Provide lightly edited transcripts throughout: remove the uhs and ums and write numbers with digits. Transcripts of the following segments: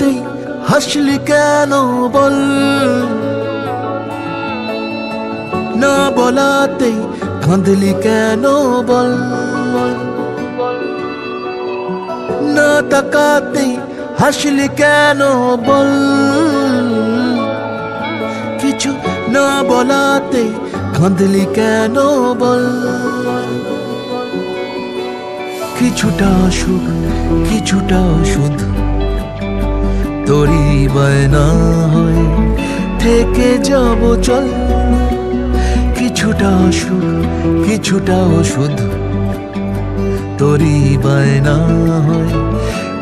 তাকাতেই হাসলি কেন বল, না বলাতেই কাঁদলি কেন বল, না তাকাতেই হাসলি কেন বল, কিছু না বলাতেই কাঁদলি কেন বল। কিছুটা সুখ কিছুটা ওষুধ তোরই বায়না হয় থেকে যাব চল, কিছুটা সুখ কিছুটা ওষুধ তোরই বায়না হয়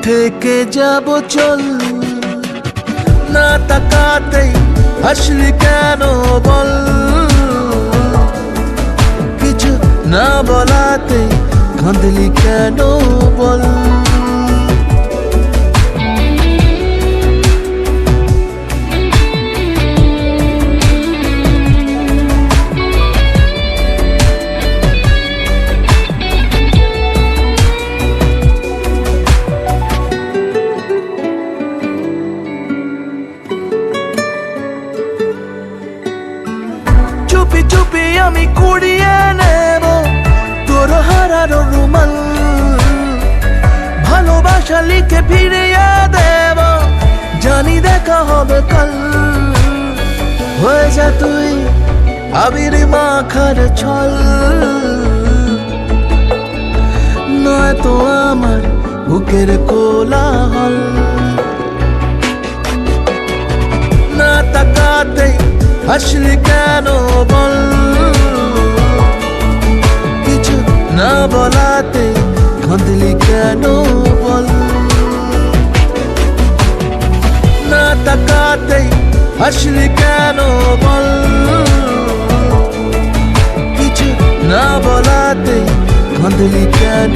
থেকে যাব চল। না তাকাতেই হাসলি কেন বল, কিছু না বলাতে কাঁদলি কেন বল। চুপি চুপি আমি কুড়িয়ে নেব তোর হারানো রুমাল, ভালোবাসা লিখে ফিরিয়ে দেব, জানি দেখা হবে কাল। হয়ে যা তুই আবির মাখার ছল, নয় তো আমার বুকের কোলাহল। না তাকাতেই হাসলি কেন বল, কিছু না বলাতে কাঁদলি কেন বল। না তাকাতেই হাসলি কেন বল, কিছু না বলাতে কাঁদলি কেন